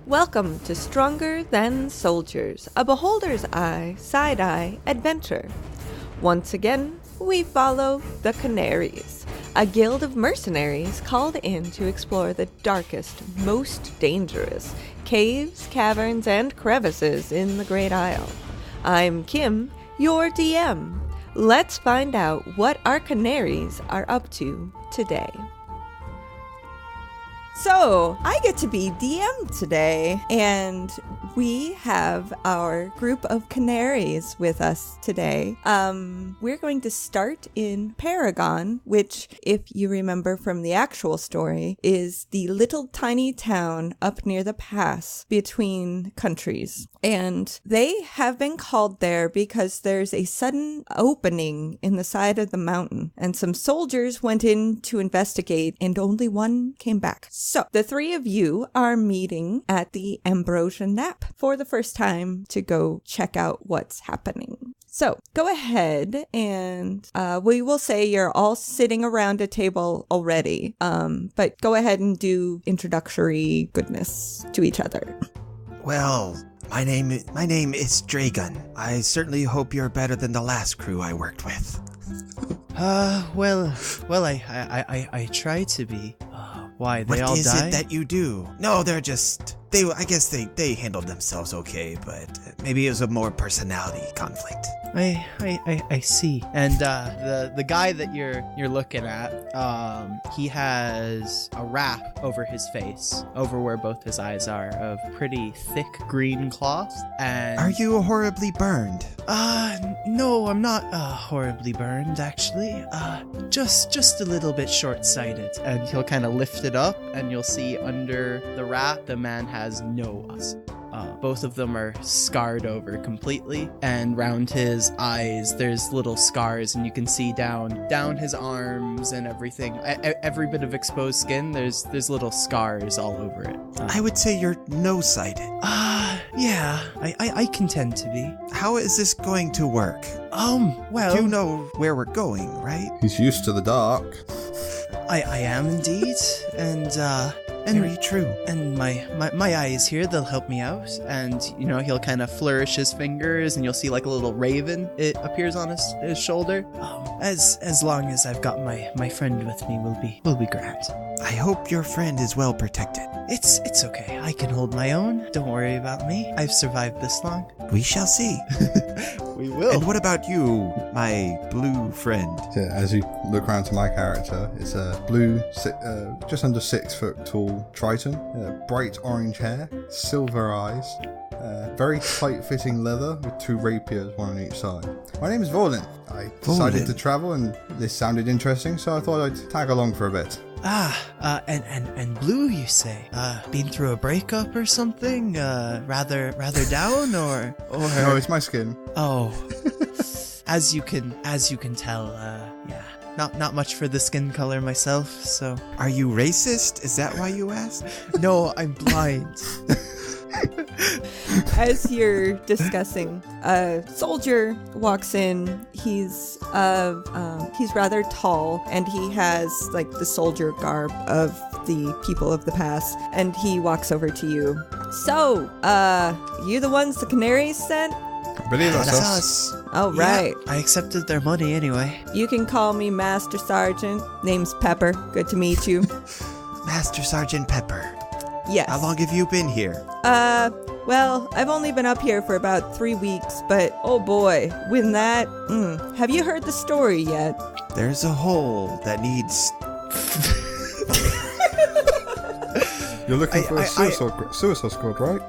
Welcome to Stronger Than Soldiers, a beholder's eye, side-eye adventure. Once again, we follow the Canaries, a guild of mercenaries called in to explore the darkest, most dangerous caves, caverns, and crevices in the Great Isle. I'm Kim, your DM. Let's find out what our Canaries are up to today. So, I get to be DM today, and we have our group of Canaries with us today. We're going to start in Paragon, which, if you remember from the actual story, is the little tiny town up near the pass between countries. And they have been called there because there's a sudden opening in the side of the mountain, and some soldiers went in to investigate, and only one came back. So, the three of you are meeting at the Ambrosia Nap for the first time to go check out what's happening. So, go ahead and we will say you're all sitting around a table already, but go ahead and do introductory goodness to each other. Well, my name is Dragon. I certainly hope you're better than the last crew I worked with. Well, I try to be. Why, they all died? What is it that you do? No, I guess they handled themselves okay, but maybe it was a more personality conflict. I see. And the guy that you're looking at, he has a wrap over his face, over where both his eyes are, of pretty thick green cloth. And are you horribly burned? No, I'm not horribly burned, actually. Just a little bit short-sighted. And he'll kind of lift it up, and you'll see under the wrap, the man has no eyes. Both of them are scarred over completely, and round his eyes there's little scars, and you can see down his arms and everything. Every bit of exposed skin, there's little scars all over it. I would say you're no-sighted. Yeah, I can tend to be. How is this going to work? Well... You know where we're going, right? He's used to the dark. I am indeed, and very true. And my eyes here, they'll help me out. And, he'll kind of flourish his fingers, and you'll see like a little raven. It appears on his shoulder. As long as I've got my friend with me, we'll be grand. I hope your friend is well protected. It's okay. I can hold my own. Don't worry about me. I've survived this long. We shall see. We will. And what about you, my blue friend? Yeah, as you look around to my character, it's a blue, just under 6 foot tall Triton, bright orange hair, silver eyes, very tight-fitting leather with 2 rapiers, one on each side. My name is Vorlin. I decided to travel, and this sounded interesting, so I thought I'd tag along for a bit. And blue, you say? Been through a breakup or something? Rather down, or? No, it's my skin. Oh, as you can tell, yeah, not much for the skin color myself. So, are you racist? Is that why you asked? No, I'm blind. As you're discussing, a soldier walks in. He's rather tall, and he has like the soldier garb of the people of the past, and he walks over to you. So, you the ones the Canaries sent? I believe that's us. Oh, right. Yeah, I accepted their money anyway. You can call me Master Sergeant. Name's Pepper. Good to meet you. Master Sergeant Pepper. Yes. How long have you been here? Well, I've only been up here for about 3 weeks, but oh boy, when that... Have you heard the story yet? There's a hole that needs... You're looking for a suicide squad, right?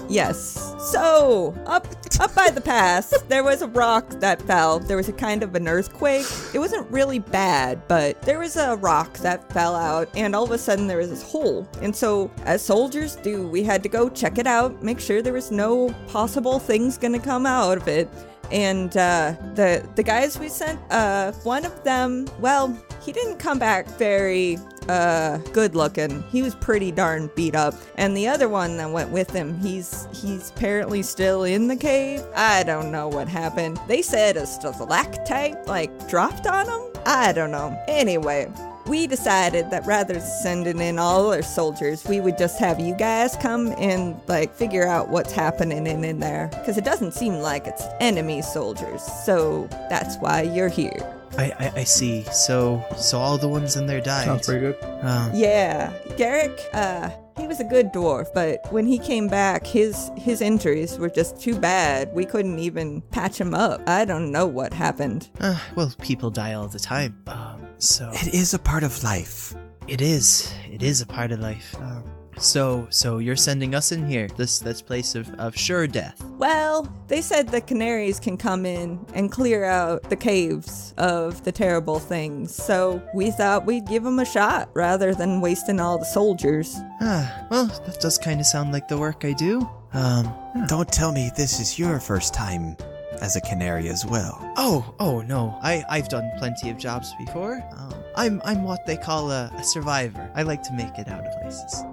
Yes. So, up by the pass, there was a rock that fell. There was a kind of an earthquake. It wasn't really bad, but there was a rock that fell out, and all of a sudden there was this hole. And so, as soldiers do, we had to go check it out, make sure there was no possible things gonna come out of it. And the guys we sent, one of them, well, he didn't come back very good looking. He was pretty darn beat up. And the other one that went with him, he's apparently still in the cave. I don't know what happened. They said a stalactite dropped on him. I don't know. Anyway, we decided that rather than sending in all our soldiers, we would just have you guys come and like figure out what's happening in there, because it doesn't seem like it's enemy soldiers. So that's why you're here. I see. So all the ones in there died. Sounds pretty good. Yeah, Garrick, he was a good dwarf, but when he came back, his injuries were just too bad. We couldn't even patch him up. I don't know what happened. Well, people die all the time. So It is a part of life. it is a part of life. So you're sending us in here, this place of sure death. Well, they said the canaries can come in and clear out the caves of the terrible things, so we thought we'd give them a shot rather than wasting all the soldiers. Well, that does kind of sound like the work I do. Don't tell me this is your first time as a canary as well. Oh no, I've done plenty of jobs before. I'm what they call a survivor. I like to make it out of places.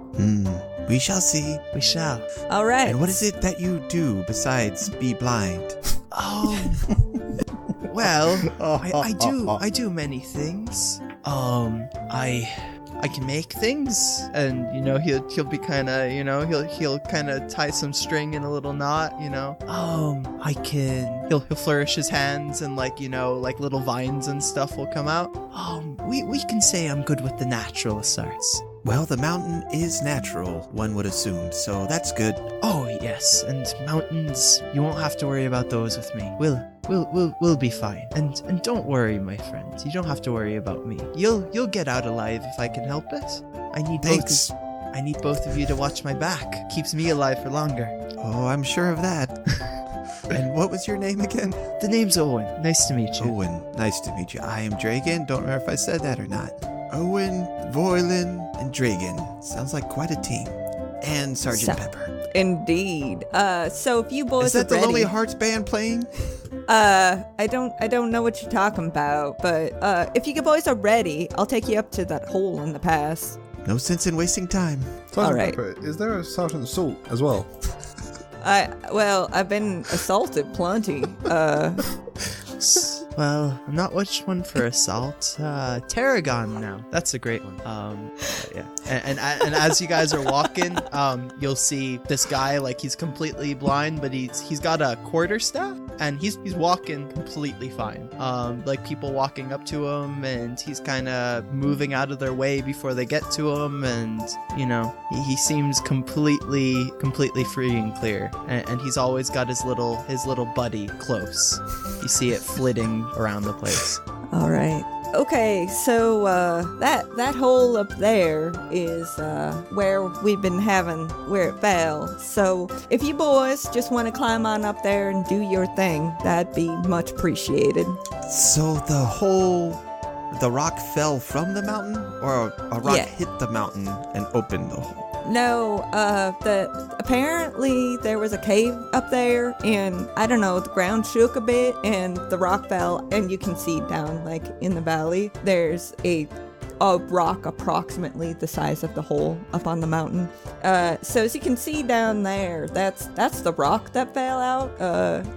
We shall see. We shall. All right. And what is it that you do besides be blind? Oh, well, I do many things. I can make things, and he'll be kind of he'll kind of tie some string in a little knot. He'll flourish his hands, and like little vines and stuff will come out. We can say I'm good with the natural arts. Well, the mountain is natural, one would assume, so that's good. Oh yes, and mountains, you won't have to worry about those with me. We'll be fine. And don't worry, my friend. You don't have to worry about me. You'll get out alive if I can help it. I need both of you to watch my back. Keeps me alive for longer. Oh, I'm sure of that. And what was your name again? The name's Owen. Nice to meet you. Owen, nice to meet you. I am Dragon. Don't know if I said that or not. Owen, Voilin, and Dragon. Sounds like quite a team. And Sergeant Pepper. Indeed. So if you boys is that are the ready, Lonely Hearts band playing? I don't know what you're talking about, but if you boys are ready, I'll take you up to that hole in the pass. No sense in wasting time. Sergeant All right. Pepper, is there a Sergeant Salt as well? I've been assaulted plenty. Well, I'm not much one for assault. Tarragon now. That's a great one. Yeah. And as you guys are walking, you'll see this guy, like he's completely blind, but he's got a quarterstaff, and he's walking completely fine. Like people walking up to him, and he's kind of moving out of their way before they get to him, and he seems completely free and clear. And he's always got his little buddy close. You see it flitting around the place. All right. Okay, so that hole up there is where we've been where it fell. So if you boys just want to climb on up there and do your thing, that'd be much appreciated. So the rock fell from the mountain, or a rock hit the mountain and opened the hole? No, apparently there was a cave up there, and I don't know, the ground shook a bit and the rock fell, and you can see down like in the valley there's a rock approximately the size of the hole up on the mountain. So as you can see down there, that's the rock that fell out.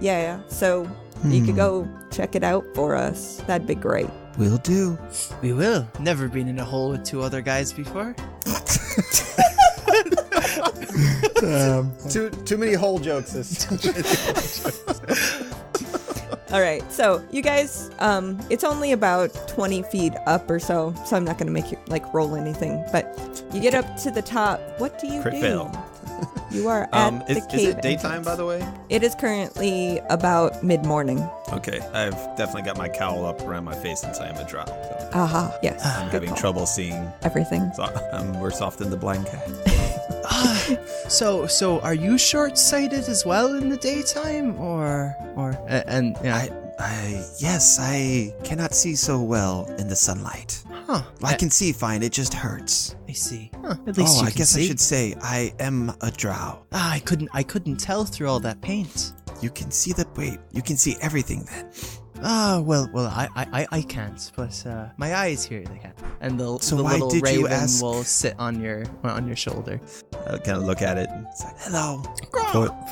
Yeah. So you could go check it out for us. That'd be great. Will do. We will. Never been in a hole with two other guys before. Too many hole jokes. All right, so you guys, it's only about 20 feet up or so I'm not going to make you roll anything, but you get up to the top. What do you Crit do? fail. You are at the cave. Is it daytime, entrance. by the way? It is currently about mid-morning. Okay, I've definitely got my cowl up around my face since I am a drow. So Aha, yes. I'm good having call. trouble seeing. Everything. So I'm worse off than the blind cat. So are you short-sighted as well in the daytime, or Yes, I cannot see so well in the sunlight. Huh. I can see fine, it just hurts. I see. Huh. At least you I can guess see. I should say I am a drow. I couldn't tell through all that paint. You can see you can see everything then. Well, I can't, but my eyes here they can. And the why little did you raven ask? will sit on your shoulder. I kind of look at it. And It's like, hello.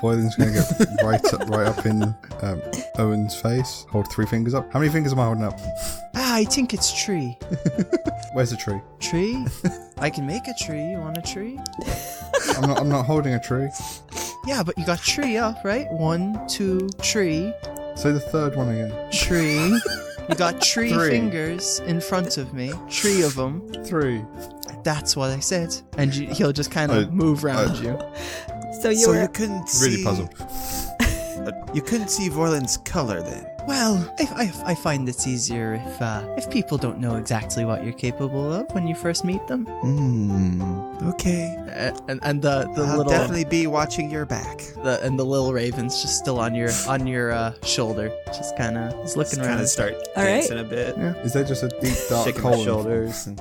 Foilin's going to get right up in Owen's face. Hold 3 fingers up. How many fingers am I holding up? I think it's tree. Where's the tree? Tree? I can make a tree. You want a tree? I'm not holding a tree. Yeah, but you got tree up, right? 1, 2, tree. Say the third one again. Tree. You got tree Three. fingers in front of me. 3 of them. 3. That's what I said. And he'll just kind of move around you. So So you're you couldn't Really see... puzzled. You couldn't see Vorlin's color then? Well, I find it's easier if people don't know exactly what you're capable of when you first meet them. Okay. And the I'll little definitely be watching your back. the little raven's just still on your shoulder, just kind of is looking Just around. kind of start All right. dancing a bit, Is there just a deep dark shaking hole? my shoulders. And...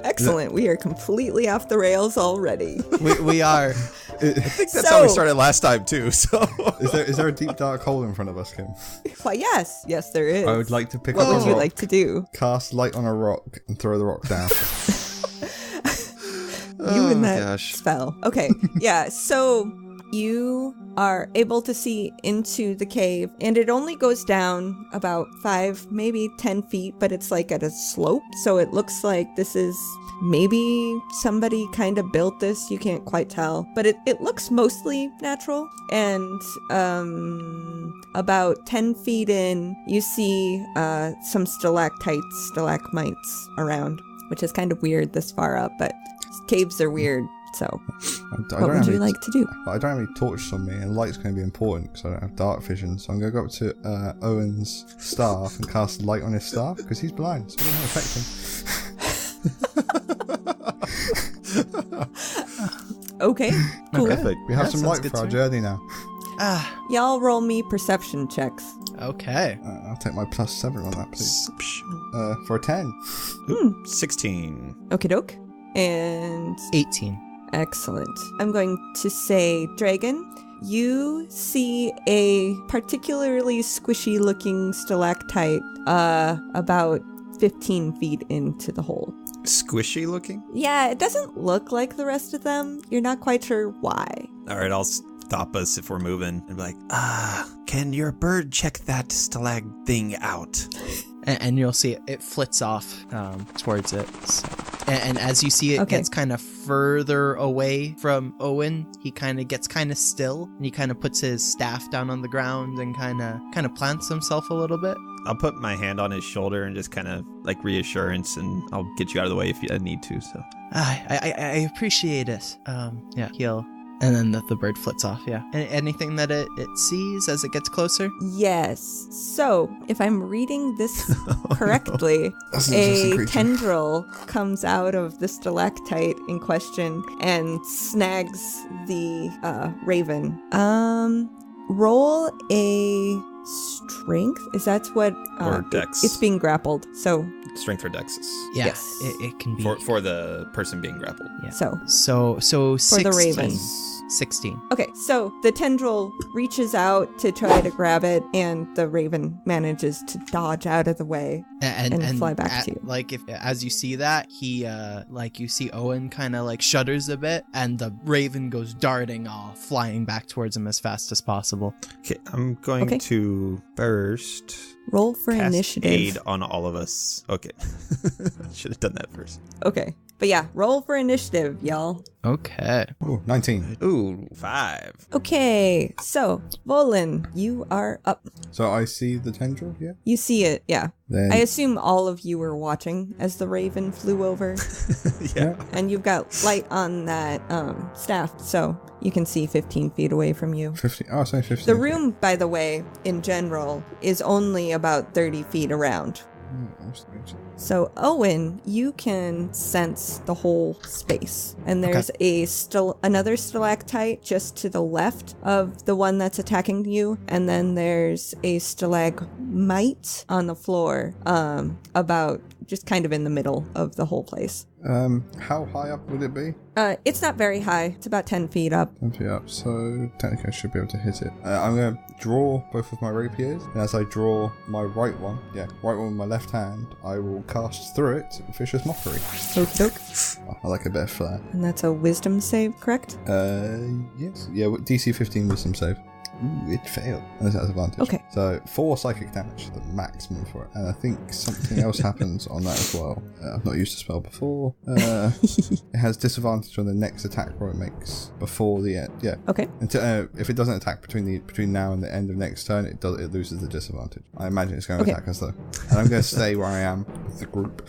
excellent. We are completely off the rails already. We are. I think that's So- how we started last time too. So Is there a deep dark hole in front of us, Kim? Why, yes, there is. I would like to pick What up a would you rock, like to do? cast light on a rock, and throw the rock down. You and that gosh. spell. Okay, yeah, so you are able to see into the cave, and it only goes down about 5, maybe 10 feet, but it's like at a slope, so it looks like this is maybe somebody kind of built this. You can't quite tell, but it looks mostly natural. And about 10 feet in, you see some stalactites, stalagmites around, which is kind of weird this far up, but caves are weird. So what would you like to do? I don't have any torches on me, and light's going to be important because I don't have dark vision. So I'm going to go up to Owen's staff and cast light on his staff because he's blind, so it won't affect him. Okay, cool. Perfect. We have That some sounds light good for our to me. journey now. Y'all roll me perception checks. Okay. I'll take my +7 on that, please. For a 10. 16. Okie doke. And 18. excellent. I'm going to say, Dragon, you see a particularly squishy looking stalactite about 15 feet into the hole. Squishy looking? Yeah, it doesn't look like the rest of them. You're not quite sure why. All right, I'll stop us if we're moving and be like, can your bird check that stalag thing out? And you'll see it flits off towards it. So. And as you see it Okay. gets kind of further away from Owen, he kind of gets kind of still, and he kind of puts his staff down on the ground and kind of plants himself a little bit. I'll put my hand on his shoulder and just kind of like reassurance, and I'll get you out of the way if I need to. So I appreciate it. Yeah, he'll. And then the bird flits off, yeah. Anything that it sees as it gets closer? Yes. So, if I'm reading this correctly, That's an interesting a creature. tendril comes out of the stalactite in question and snags the raven. Roll a strength? Is that what? Or dex. It's being grappled. So, strength or dex Yeah, Yes. it can be. for the person being grappled. Yeah. so. So For 16. the raven. 16. Okay, so the tendril reaches out to try to grab it, and the raven manages to dodge out of the way. And fly back to you. Like if as you see that, he like you see Owen kind of like shudders a bit, and the raven goes darting off, flying back towards him as fast as possible. Okay, I'm going Okay. to first Roll for cast initiative. aid on all of us. Okay. Should have done that first. Okay. But yeah, roll for initiative, y'all. Okay. Ooh, 19. Ooh, 5. Okay, so, Volin, you are up. So I see the tendril, yeah? You see it, yeah. Then I assume all of you were watching as the raven flew over. Yeah. And you've got light on that staff, so you can see 15 feet away from you. 15. Oh, sorry, 15. The room, by the way, in general, is only about 30 feet around. So, Owen, you can sense the whole space. And there's another stalactite just to the left of the one that's attacking you. And then there's a stalagmite on the floor, about just kind of in the middle of the whole place. How high up would it be? It's not very high. It's about 10 feet up. 10 feet up, so technically I should be able to hit it. I'm going to draw both of my rapiers, and as I draw my right one with my left hand, I will cast through it Vicious Mockery. Okie doke. Oh, I like it better for that. And that's a wisdom save, correct? Yes. Yeah, DC 15 wisdom save. Ooh, it failed. And it's at advantage. Okay. So 4 psychic damage, the maximum for it. And I think something else happens on that as well. I've not used the spell before. It has disadvantage on the next attack roll it makes before the end. Yeah. Okay. Until, if it doesn't attack between now and the end of next turn, it loses the disadvantage. I imagine it's going to attack us though. And I'm going to stay where I am with the group.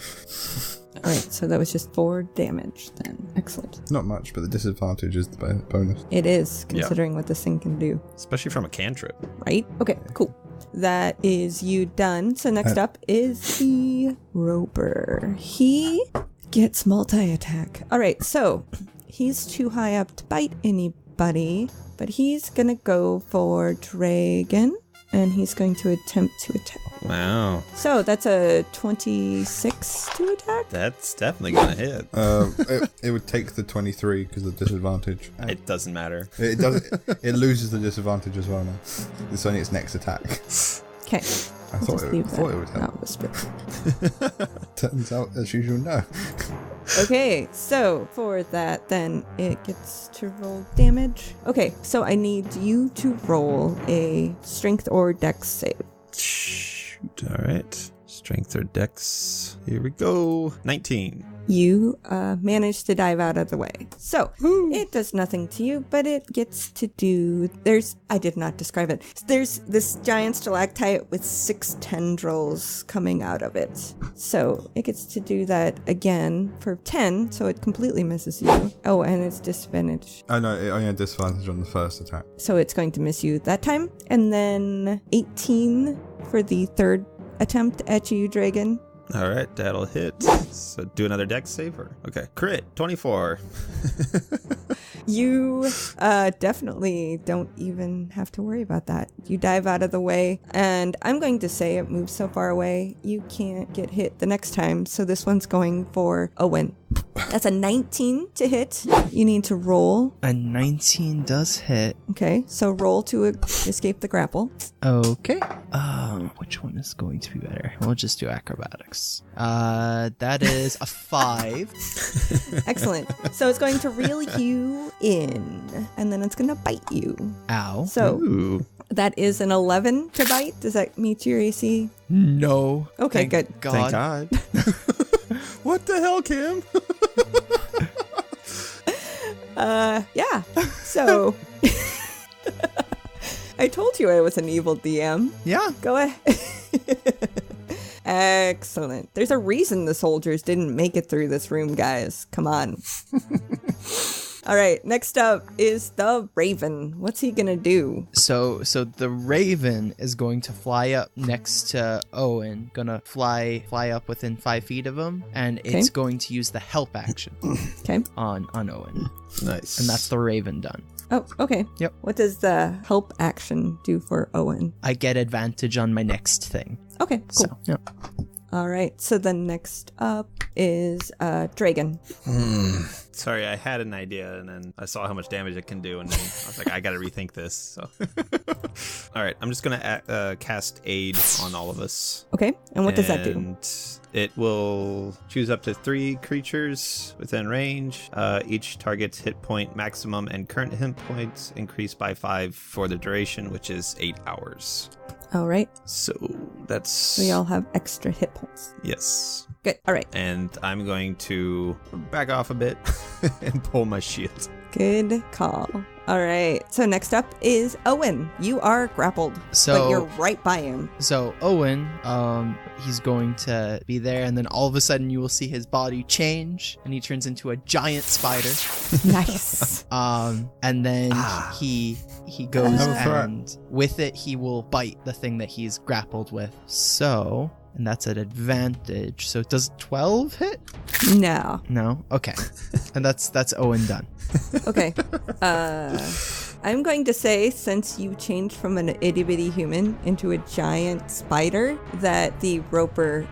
All right, so that was just 4 damage then. Excellent. Not much, but the disadvantage is the bonus. It is, considering what this thing can do. Especially from a cantrip. Right? Okay, cool. That is you done. So next up is the Roper. He gets multi-attack. All right, so he's too high up to bite anybody, but he's going to go for Dragon, and he's going to attempt to attack. Wow. So that's a 26 to attack? That's definitely going to hit. It would take the 23 because of the disadvantage. It doesn't matter. It does. It loses the disadvantage as well now. It's only its next attack. Okay. I thought it would help. Whisper. Turns out, as usual, no. Okay, so for that, then it gets to roll damage. Okay, so I need you to roll a strength or dex save. Shoot. All right. Strength or dex. Here we go. 19. You manage to dive out of the way. So, it does nothing to you, but it gets to do... I did not describe it. There's this giant stalactite with 6 tendrils coming out of it. So, it gets to do that again for 10, so it completely misses you. Oh, and it's disadvantage. Oh no, it only had disadvantage on the first attack. So, it's going to miss you that time. And then 18 for the third attempt at you, Dragon. All right, that'll hit. So do another dex saver. Okay, crit 24. You definitely don't even have to worry about that. You dive out of the way, and I'm going to say it moves so far away you can't get hit the next time. So this one's going for Owen. That's a 19 to hit. You need to roll. A 19 does hit. Okay, so roll to escape the grapple. Okay. Which one is going to be better? We'll just do acrobatics. That is a 5. Excellent. So it's going to reel you in, and then it's going to bite you. Ow. So Ooh. that is an 11 to bite. Does that meet your AC? No. Okay, good. Thank God. What the hell, Kim? Yeah. So I told you I was an evil DM. Yeah. Go ahead. Excellent. There's a reason the soldiers didn't make it through this room, guys. Come on. All right, next up is the Raven. What's he gonna do? So the Raven is going to fly up next to Owen, gonna fly up within 5 feet of him, and it's going to use the help action on Owen. Nice. And that's the Raven done. Oh, okay. Yep. What does the help action do for Owen? I get advantage on my next thing. Okay, cool. So, yeah. All right, so the next up is Dragon. Sorry, I had an idea, and then I saw how much damage it can do, and then I was like, I gotta rethink this. So, all right, I'm just gonna cast Aid on all of us. Okay, and what does that do? And it will choose up to 3 creatures within range. Each target's hit point maximum and current hit points increase by 5 for the duration, which is 8 hours. All right. So that's... We all have extra hit points. Yes. Good. All right. And I'm going to back off a bit and pull my shield. Good call. All right. So next up is Owen. You are grappled, but you're right by him. So Owen, he's going to be there, and then all of a sudden you will see his body change, and he turns into a giant spider. Nice. And then he goes and with it he will bite the thing that he's grappled with. So, and that's an advantage. So does 12 hit? No. No? Okay. And that's Owen done. Okay. I'm going to say, since you changed from an itty-bitty human into a giant spider, that the Roper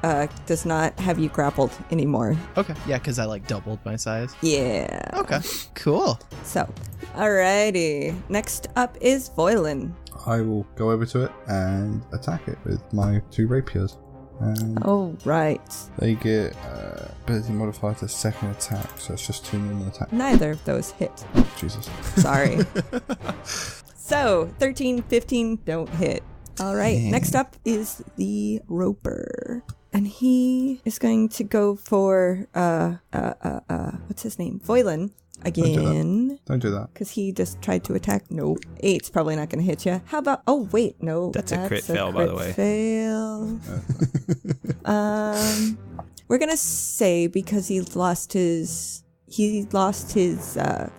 does not have you grappled anymore. Okay. Yeah, because I doubled my size. Yeah. Okay. Cool. So, alrighty. Next up is Voilin. I will go over to it and attack it with my 2 rapiers. And Oh, right. they get ability modifier to second attack, so it's just 2 normal attacks. Neither of those hit. Oh, Jesus. Sorry. So 13, 15 don't hit. All right. Next up is the Roper. And he is going to go for what's his name? Voilin again. Don't do that. Because he just tried to attack. No. 8's probably not going to hit you. How about... Oh, wait. No. That's a crit fail, by the way. Fail. We're going to say because he lost his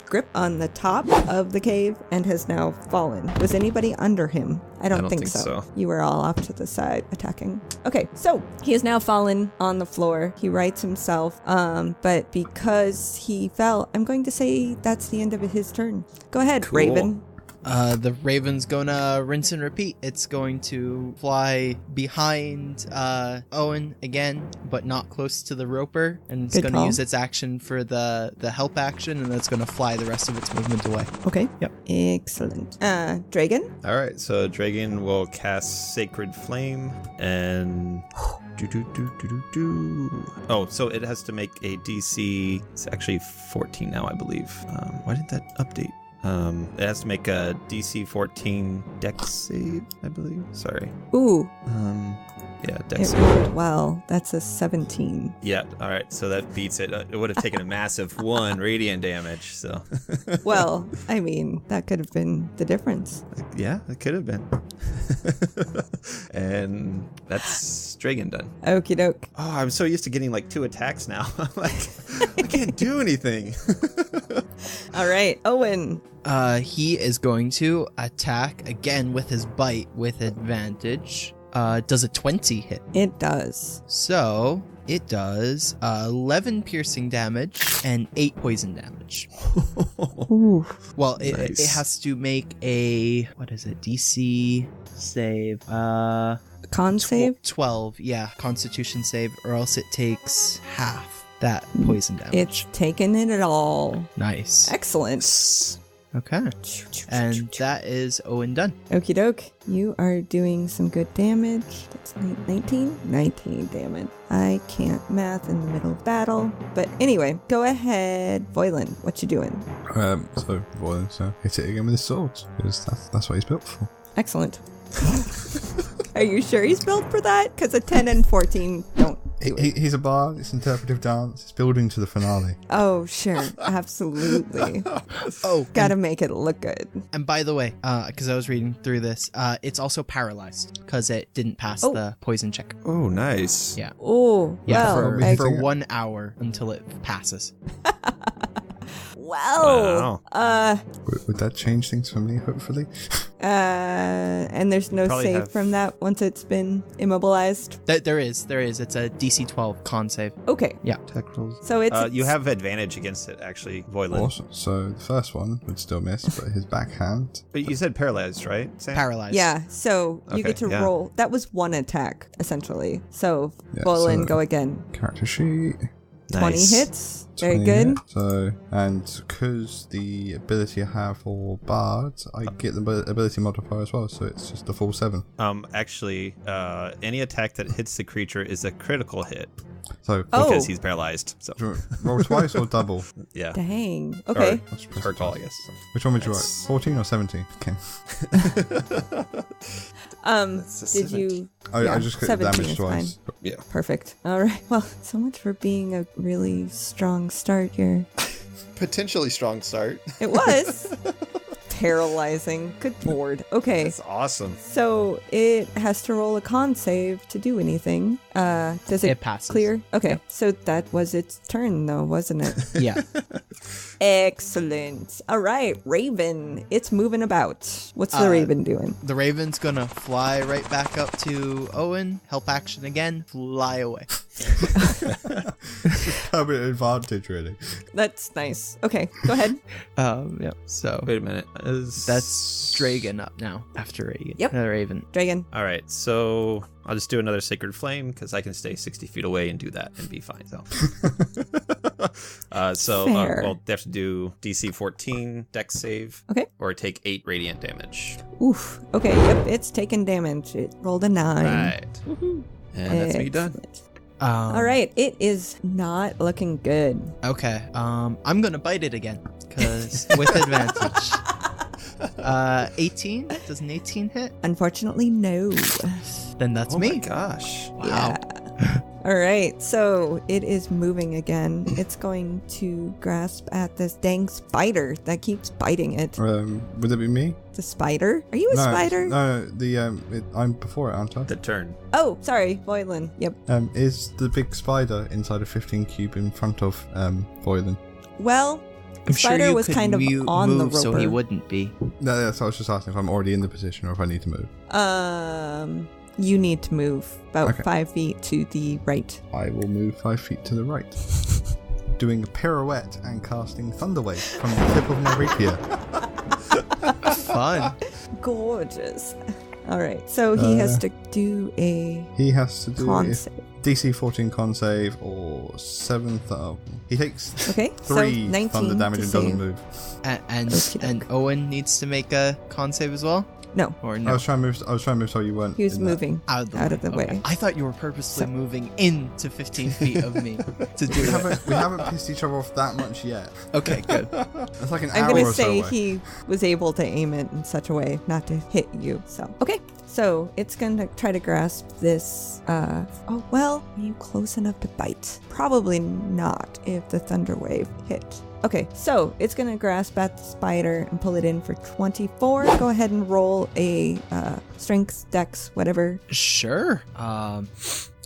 grip on the top of the cave and has now fallen. Was anybody under him? I don't think so. You were all off to the side attacking. Okay, so he has now fallen on the floor. He rights himself, but because he fell, I'm going to say that's the end of his turn. Go ahead, Cool. Raven. The Raven's gonna rinse and repeat. It's going to fly behind Owen again, but not close to the Roper, and it's Good gonna call. use its action for the help action, and that's gonna fly the rest of its movement away. Okay. Yep. Excellent. Dragon? All right, so Dragon will cast Sacred Flame and Oh, so it has to make a DC. It's actually 14 now, I believe. Why did that update? It has to make a DC 14 Dex save, I believe. Sorry. Ooh, Yeah, Dex it save. rolled well. That's a 17. Yeah, all right, so that beats it. It would have taken a massive 1 radiant damage, so. Well, I mean, that could have been the difference. Yeah, it could have been. And that's Dragon done. Okie doke. Oh, I'm so used to getting like 2 attacks now. I'm like, I can't do anything. All right, Owen. He is going to attack again with his bite with advantage. Does a 20 hit? It does. So it does 11 piercing damage and 8 poison damage. Ooh. Well, it Nice. has to make a, what is it, DC save? Con save? 12, yeah, Constitution save, or else it takes half that poison damage. It's taken it at all. Nice. Excellent. Okay. And that is Owen done. Okie doke. You are doing some good damage. That's 19? 19 damage. I can't math in the middle of battle. But anyway, go ahead. Voilin, what you doing? So Voilin, so hit it again with his swords because that's what he's built for. Excellent. Are you sure he's built for that? Because a 10 and 14 don't do it. He's a bard. It's interpretive dance. It's building to the finale. Oh, sure. Absolutely. Oh, Gotta make it look good. and by the way, because I was reading through this, it's also paralyzed because it didn't pass Oh. the poison check. Oh, nice. Yeah. Oh, Yeah, well. for- for Hitting it? 1 hour until it passes. Well. Would that change things for me? Hopefully. And there's no Probably save have- from that once it's been immobilized. There is. It's a DC 12 con save. Okay. Yeah. Tech rolls. So it's You have advantage against it, actually, Voilin. Awesome. So the first one would still miss, but his backhand. But you said paralyzed, right, Sam? Paralyzed. yeah. So you Okay, get to yeah. roll. That was one attack essentially. So Yeah, Bolin, so- go again. Character sheet. 20 Nice. hits. Very 20 good. hit. So, and because the ability I have for bards, I get the ability modifier as well. So it's just a full 7. Actually, any attack that hits the creature is a critical hit So Oh. because he's paralyzed. So do you want- roll twice or double. yeah, Dang. Okay. Or Let's press her call, I twice. guess. Which one would you That's- like? 14 or 17? Okay. That's a Did you? I just clicked the 17 damage is twice. Yeah. Perfect. All right. Well, so much for being a really strong start here. Potentially strong start. It was paralyzing. Good lord. Okay. That's awesome. So it has to roll a con save to do anything. Does it It passes. clear? Okay. So that was its turn, though, wasn't it? Yeah. Excellent. All right, Raven. It's moving about. What's the Raven doing? The Raven's gonna fly right back up to Owen, help action again, fly away. Permanent advantage, really. That's nice. Okay, go ahead. Yeah. So Wait a minute. that's Dragon up now after Raven. Yep. Raven. Dragon. All right, so I'll just do another Sacred Flame because I can stay 60 feet away and do that and be fine. So, Fair. well, they have to do DC 14 Dex save. Okay. Or take 8 radiant damage. Oof. Okay, yep, it's taken damage. It rolled a 9. Right. And that's me done. Excellent. All right, it is not looking good. Okay. I'm gonna bite it again, cause with advantage. 18? Does an 18 hit? Unfortunately, no. Then that's Oh me. my gosh. Wow. Yeah. All right, so it is moving again. It's going to grasp at this dang spider that keeps biting it. Would it be me? The spider? Are you a spider? No, I'm before it, aren't I? The turn. Oh, sorry, Voylin. Yep. Is the big spider inside a 15 cube in front of Voylin? Well, the I'm sure spider you was could kind of on the move roper. so he wouldn't be. No, so I was just asking if I'm already in the position or if I need to move. You need to move about Okay. 5 feet to the right. I will move 5 feet to the right. Doing a pirouette and casting Thunderwave from the tip of my rapier. Fun. Gorgeous. All right, so he has to do a He has to do con a save. DC 14 con save or 7. He takes Okay, so 3 19 thunder damage to and doesn't save. move. And Owen needs to make a con save as well? No, Or I no? was trying to move so you weren't. he was in that. moving Out of the way. way. I thought you were purposely moving into 15 feet of me to do We that. haven't pissed each other off that much yet. Okay, good. It's like an I'm hour gonna or so say away. he was able to aim it in such a way not to hit you. So okay, so it's gonna try to grasp this. Oh well, are you close enough to bite? Probably not if the thunder wave hit. Okay, so it's gonna grasp at the spider and pull it in for 24. Go ahead and roll a strength, dex, whatever. Sure.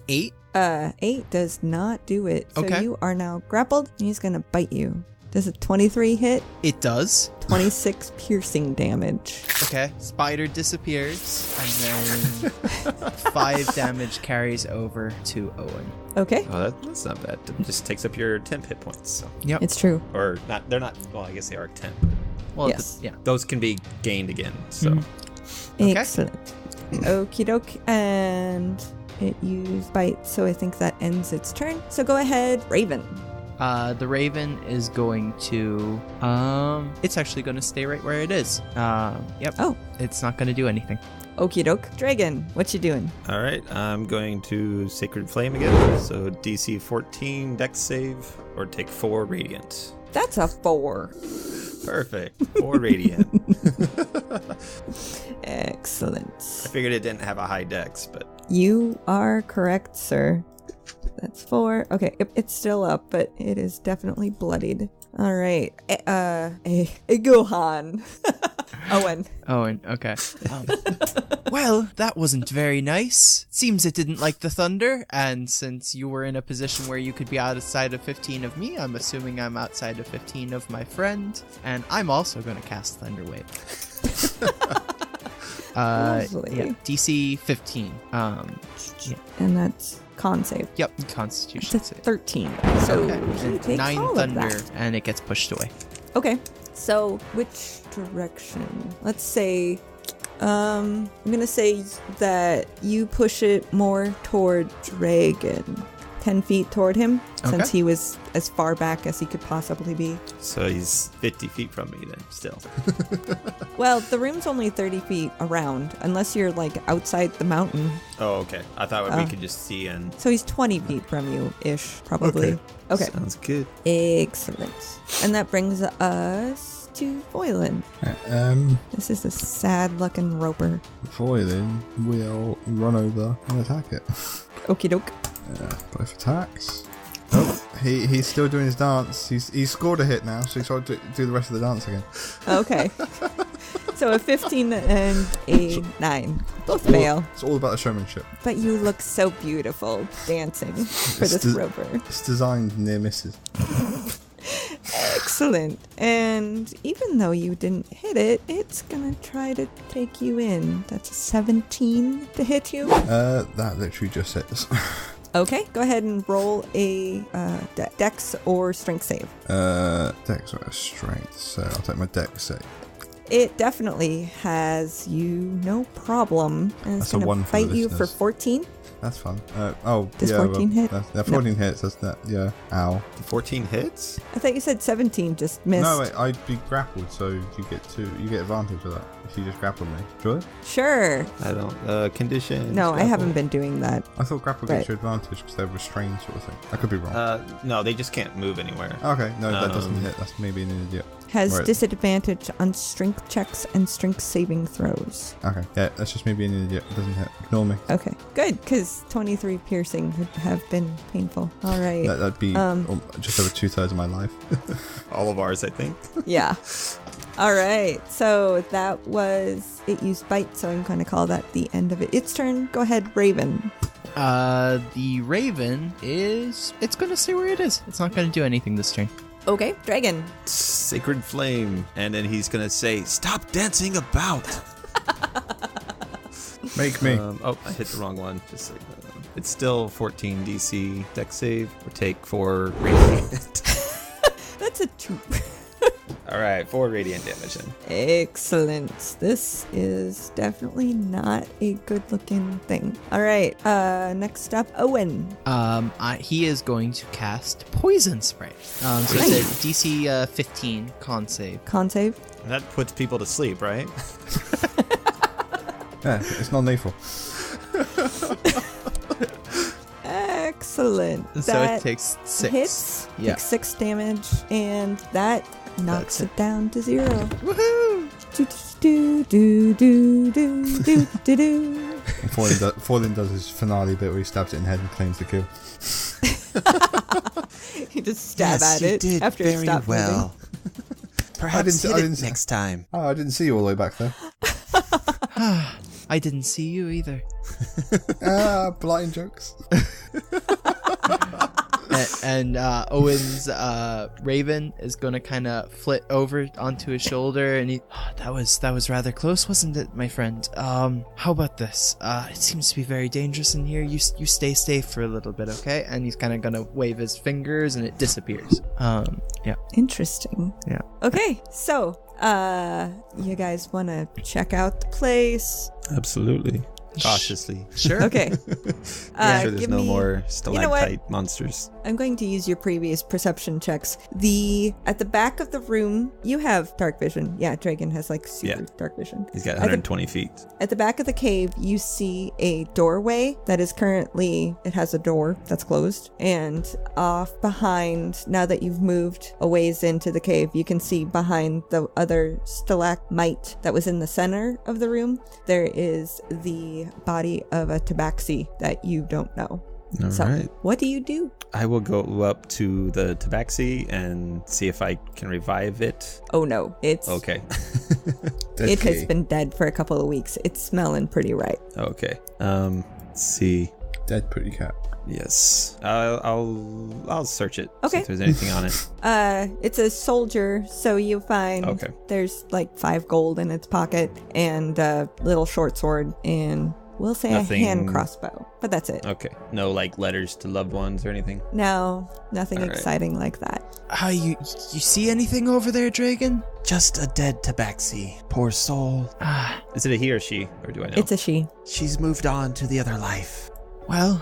8. 8 does not do it. So Okay. you are now grappled and he's gonna bite you. Does a 23 hit? It does. 26 piercing damage. Okay. Spider disappears, and then 5 damage carries over to Owen. Okay, Oh, that's not bad. It just takes up your temp hit points. So. Yep. it's true. Or not, they're not, well, I guess they are temp. But Well, Yes. yeah. those can be gained again. So Okay. Excellent. Okie doke. And it used bite, so I think that ends its turn. So go ahead, Raven. The Raven is going to, it's actually going to stay right where it is. Yep. Oh. It's not going to do anything. Okie doke. Dragon, what you doing? All right, I'm going to Sacred Flame again. So DC 14 Dex save or take 4 Radiant. That's a 4. Perfect. 4 Radiant. Excellent. I figured it didn't have a high Dex, but You are correct, sir. That's 4. Okay, it's still up, but it is definitely bloodied. All right. Gohan. Owen. Owen, okay. Well, that wasn't very nice. Seems it didn't like the thunder, and since you were in a position where you could be outside of 15 of me, I'm assuming I'm outside of 15 of my friend, and I'm also going to cast Thunder Wave. Lovely. Yeah, DC 15. Yeah. And that's con save. Yep, Constitution It's a save. 13. So Okay, he and takes 9 all of thunder, that. and it gets pushed away. Okay. So which direction? Let's say I'm gonna say that you push it more toward Dragon. 10 feet toward him, since Okay. he was as far back as he could possibly be. so he's 50 feet from me then still. Well, the room's only 30 feet around, unless you're like outside the mountain. Oh, okay. I thought we could just see and... So he's 20 feet from you-ish, probably. Okay. Sounds good. Excellent. And that brings us to Voylin. This is a sad-looking roper. Voylin will run over and attack it. Okie doke. Both attacks. Oh, he's still doing his dance. He's scored a hit now, so he's got to do the rest of the dance again. Okay. So a 15 and a 9. Both fail. It's all about the showmanship. But you look so beautiful dancing for this roper. It's designed near misses. Excellent. And even though you didn't hit it, it's gonna try to take you in. That's a 17 to hit you. That literally just hits. Okay, go ahead and roll a dex or strength save. Dex or strength, so I'll take my dex save. It definitely has you no problem. And it's That's a gonna 1 for fight the you for listeners. 14. That's fun. Does yeah, 14 hit? 14 hits, that's that, yeah. Ow. 14 hits? I thought you said 17 just missed. No, wait, I'd be grappled, so you get advantage of that if you just grapple me. Sure? Sure. I don't... condition... No, I haven't been doing that. I thought grapple Right. gets you advantage because they're restrained sort of thing. I could be wrong. No, they just can't move anywhere. Okay, no, that doesn't hit. That's maybe an idiot. has Right. disadvantage on strength checks and strength saving throws. Okay. Yeah, that's just me being an idiot. It doesn't hit. Ignore me. Okay, good, because 23 piercing would have been painful. All right. That'd be just over 2/3 of my life. All of ours, I think. Yeah. All right. So that was it used bite, so I'm going to call that the end of it. Its turn. Go ahead, Raven. The raven it's gonna stay where it is. It's not gonna do anything this turn. Okay, Dragon. Sacred flame. And then he's going to say, stop dancing about. Make me. I hit the wrong one. Just like it's still 14 DC deck save. Or take 4 radiant. That's a 2. All right, 4 radiant damage then. Excellent. This is definitely not a good looking thing. All right. Next up, Owen. He is going to cast poison spray. So it's a DC 15 con save. Con save. That puts people to sleep, right? Yeah, it's not lethal. Excellent. So That it takes 6. hits. Yeah. Takes 6 damage, and that knocks That's it down to 0. Woohoo! Do do do do do do do do. Fallen does his finale bit where he stabs it in the head and claims the kill. He just stab at it after it stopped moving. Perhaps I didn't see- next time. Oh, I didn't see you all the way back there. I didn't see you either. Blind jokes. And Owen's raven is gonna kind of flit over onto his shoulder, and that was rather close, wasn't it, my friend? How about this? It seems to be very dangerous in here. You stay safe for a little bit, okay? And he's kind of gonna wave his fingers, and it disappears. Yeah. Interesting. Yeah. Okay, so you guys want to check out the place? Absolutely. Cautiously. Sure. Okay. I'm sure there's give no me- more You know stalactite what? monsters. I'm going to use your previous perception checks. At the back of the room, you have dark vision. Yeah, Dragon has like super Yeah. dark vision. He's got At the- 120 feet. At the back of the cave, you see a doorway that is currently, it has a door that's closed. And off behind, now that you've moved a ways into the cave, you can see behind the other stalagmite that was in the center of the room, there is the body of a tabaxi that you don't know. All So, right. what do you do? I will go up to the tabaxi and see if I can revive it. Oh no, it's Okay. it has been dead for a couple of weeks. It's smelling pretty right. Okay. Let's see. Dead pretty cat. Yes. I'll search it. See Okay. if there's anything on it. It's a soldier, so you find Okay. there's like 5 gold in its pocket and a little short sword and we'll say Nothing- a hand crossbow, but that's it. Okay. No like letters to loved ones or anything. No, nothing All right. exciting like that. You see anything over there, Dragon? Just a dead tabaxi. Poor soul. Is it a he or she, or do I know? It's a she. She's moved on to the other life. Well,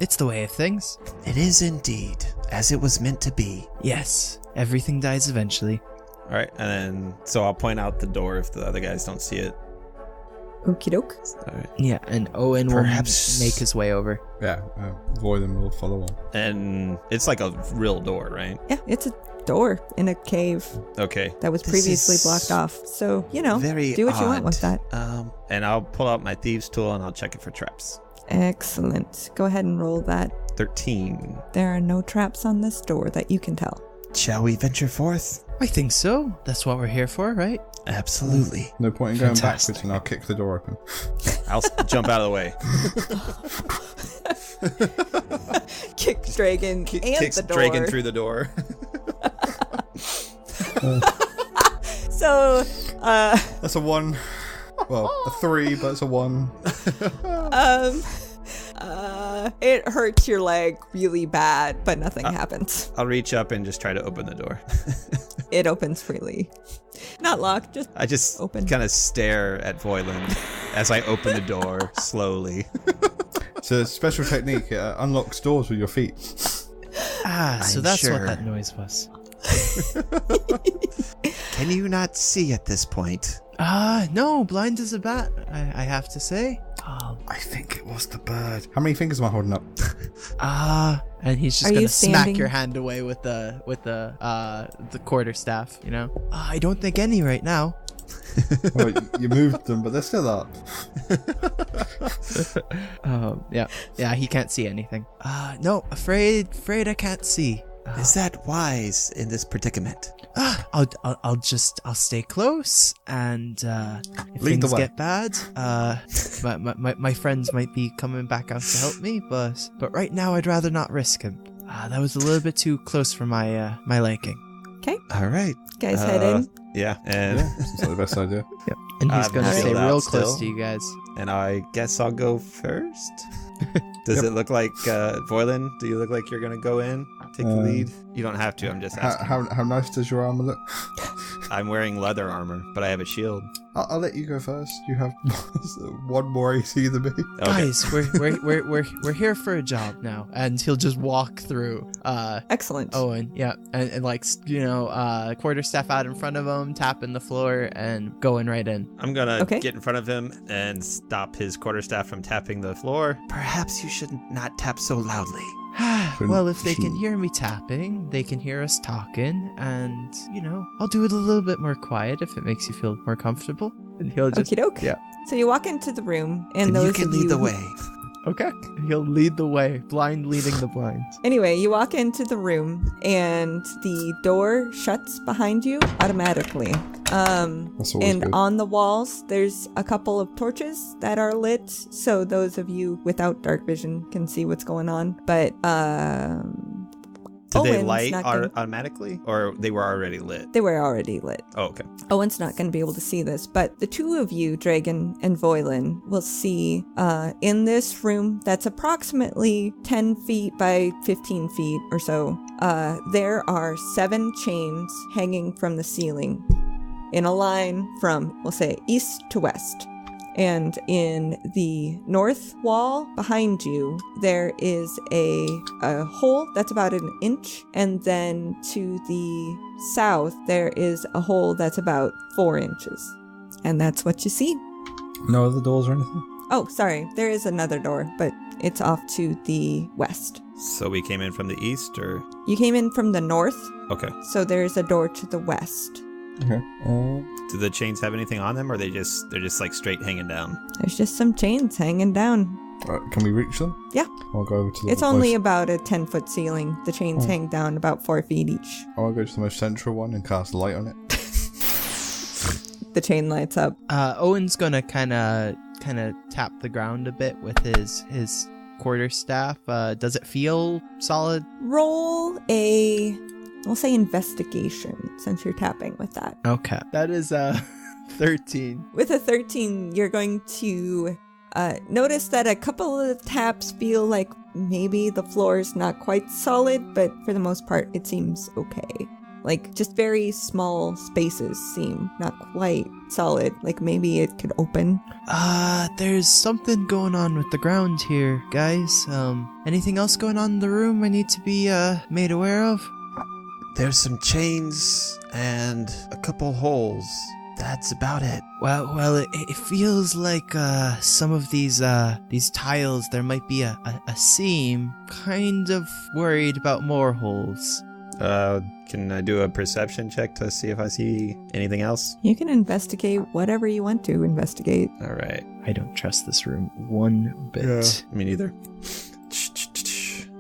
it's the way of things. It is indeed, as it was meant to be. Yes, everything dies eventually. All right, and then so I'll point out the door if the other guys don't see it. Okie doke. All right, Yeah, and Owen Perhaps- will make his way over. Yeah, Voyden will follow on. and it's like a real door, right? Yeah, it's a door in a cave Okay. that was This previously is blocked off. So, Very do what you want odd. with that. And I'll pull out my thieves tool and I'll check it for traps. Excellent. Go ahead and roll that. 13. There are no traps on this door that you can tell. Shall we venture forth? I think so. That's what we're here for, right? Absolutely. No point in going Fantastic. backwards, and I'll kick the door open. I'll jump out of the way. Kick Dragon and Kicks the door. Dragon through the door. So, That's a 1. Well, a 3, but it's a 1. it hurts your leg really bad, but nothing happens. I'll reach up and just try to open the door. It opens freely. Not locked, just I just Open. kind of stare at Voyland as I open the door slowly. It's a special technique. It unlocks doors with your feet. So I'm that's sure. what that noise was. Can you not see at this point? No, blind as a bat, I have to say. now. I think it was the bird. How many fingers am I holding up? And he's just Are gonna you smack standing? your hand away with the quarterstaff. You know. I don't think any right now. Well, you moved them, but they're still up. Yeah. He can't see anything. No, afraid I can't see. Is that wise in this predicament? I'll stay close, and if Lead the things way. get bad, my friends might be coming back out to help me, but right now I'd rather not risk him. That was a little bit too close for my liking. Okay, All right. guys, head in. Yeah, and Yeah, seems like the best idea. Yep. And he's I've gonna been stay filled out real still. close to you guys. and I guess I'll go first. Does it look like Voilin? Do you look like you're gonna go in, take the lead? You don't have to. I'm just asking. How nice does your armor look? I'm wearing leather armor, but I have a shield. I'll let you go first. You have one more AC than me. Okay. Guys, we're here for a job now, and he'll just walk through. Excellent. Owen, yeah, and like quarterstaff out in front of him, tapping the floor, and going right in. I'm gonna Okay. get in front of him and stop his quarterstaff from tapping the floor. Perhaps you should not tap so loudly. Well, if they can hear me tapping, they can hear us talking, and I'll do it a little bit more quiet if it makes you feel more comfortable. And he'll just Okie doke. yeah. So you walk into the room, and Then you those can of lead you the way. Okay. He'll lead the way, blind leading the blind. Anyway, you walk into the room, and the door shuts behind you automatically. That's always And good. on the walls, there's a couple of torches that are lit, so those of you without dark vision can see what's going on. But Did they Owen's light not gonna- automatically, or they were already lit? They were already lit. Oh, okay. Owen's not going to be able to see this, but the two of you, Dragon and Voilin, will see in this room that's approximately 10 feet by 15 feet or so, there are 7 chains hanging from the ceiling in a line from, we'll say, east to west. And in the north wall behind you, there is a hole that's about 1 inch. And then to the south, there is a hole that's about 4 inches. And that's what you see. No other doors or anything? Oh, sorry. There is another door, but it's off to the west. So we came in from the east, or You came in from the north, okay? so there's a door to the west. Okay. Do the chains have anything on them, or they're just like straight hanging down? There's just some chains hanging down. Can we reach them? Yeah. I'll go over to the It's only most, about a 10-foot ceiling. The chains hang down about 4 feet each. I'll go to the most central one and cast light on it. The chain lights up. Owen's gonna kind of tap the ground a bit with his quarterstaff. Does it feel solid? Roll we'll say investigation, since you're tapping with that. Okay. That is 13. With a 13, you're going to notice that a couple of taps feel like maybe the floor is not quite solid, but for the most part, it seems okay. Like, just very small spaces seem not quite solid. Like, maybe it could open. There's something going on with the ground here, guys. Anything else going on in the room I need to be made aware of? There's some chains and a couple holes. That's about it. Well, it feels like some of these tiles, there might be a seam. Kind of worried about more holes. Can I do a perception check to see if I see anything else? You can investigate whatever you want to investigate. All right. I don't trust this room one bit. Me neither.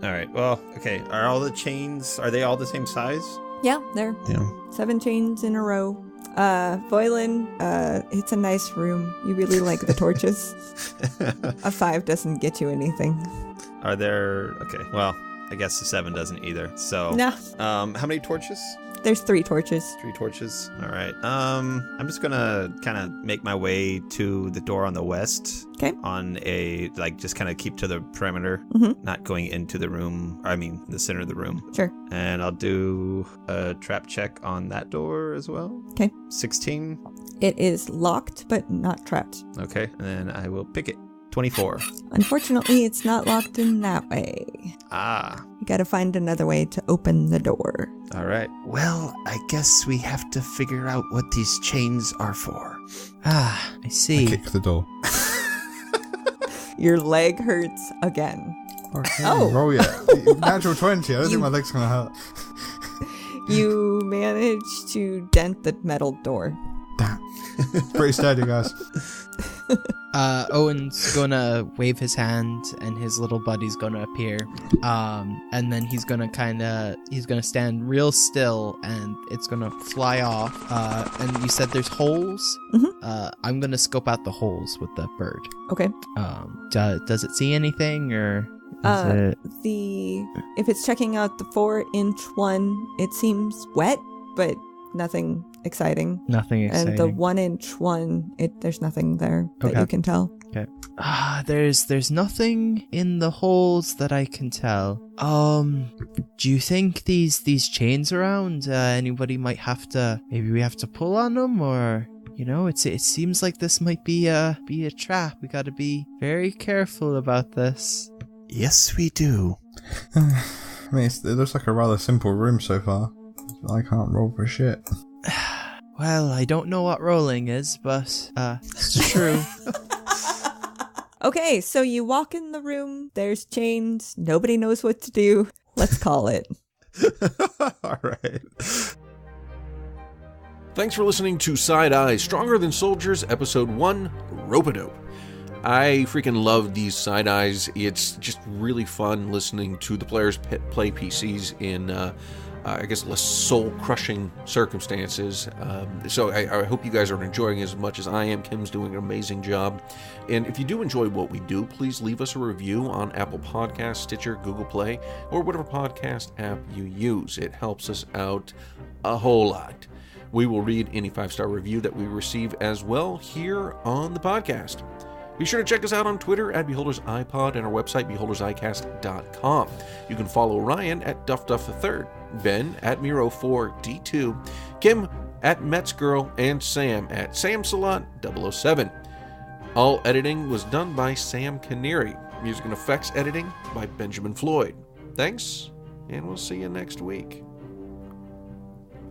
All right. Well, okay. Are all the chains, are they all the same size? Yeah, there. Yeah. 7 chains in a row. Voilin, it's a nice room. You really like the torches. A 5 doesn't get you anything. Are there, okay. Well, I guess the 7 doesn't either. So, No, how many torches? there's 3 torches. 3 torches. All right. I'm just gonna kind of make my way to the door on the west. Okay. On a just kind of keep to the perimeter, Mhm. not going into the room. I mean, the center of the room. Sure. And I'll do a trap check on that door as well. Okay. 16. It is locked, but not trapped. Okay. And then I will pick it. 24. Unfortunately, it's not locked in that way. Ah. You gotta find another way to open the door. All right. Well, I guess we have to figure out what these chains are for. I I see. kick the door. Your leg hurts again. Okay, Oh. roll yet. Natural 20. I don't think my leg's gonna hurt. You manage to dent the metal door. Damn. Pretty steady, guys. Owen's gonna wave his hand and his little buddy's gonna appear. And then he's gonna stand real still and it's gonna fly off. And you said there's holes? Mm-hmm. I'm gonna scope out the holes with the bird. Okay. Does it see anything or is If it's checking out the 4-inch one, it seems wet, but nothing exciting. nothing exciting? And the 1-inch one, there's nothing there that Okay. you can tell. Okay. There's nothing in the holes that I can tell. Do you think these chains around, anybody might have to, maybe we have to pull on them, or, it seems like this might be a trap. We gotta be very careful about this. Yes, we do. I mean, it looks like a rather simple room so far. I can't roll for shit. Well, I don't know what rolling is, but, it's true. Okay, so you walk in the room, there's chains, nobody knows what to do. Let's call it. All right. Thanks for listening to Side Eye Stronger Than Soldiers, Episode 1, Rope-a-Dope. I freaking love these side eyes. It's just really fun listening to the players play PCs in, I guess, less soul-crushing circumstances. So I hope you guys are enjoying as much as I am. Kim's doing an amazing job. And if you do enjoy what we do, please leave us a review on Apple Podcasts, Stitcher, Google Play, or whatever podcast app you use. It helps us out a whole lot. We will read any 5-star review that we receive as well here on the podcast. Be sure to check us out on Twitter at BeholdersIPod and our website, beholdersicast.com. You can follow Ryan at DuffDuff3rd, Ben at Miro4D2, Kim at MetsGirl, and Sam at SamSalot007. All editing was done by Sam Canary. Music and effects editing by Benjamin Floyd. Thanks, and we'll see you next week.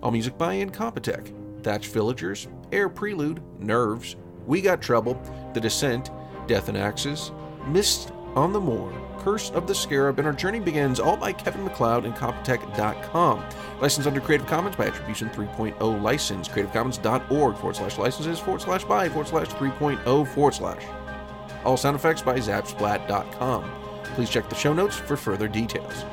All music by INCOMPETECH, Thatched Villagers, Air Prelude, Nerves, We Got Trouble, The Descent, Death and Axes, Myst on the Moor, Curse of the Scarab, and Our Journey Begins, all by Kevin MacLeod and Competech.com. Licensed under Creative Commons by Attribution 3.0 license. creativecommons.org/licenses/by/3.0/. All sound effects by Zapsplat.com. Please check the show notes for further details.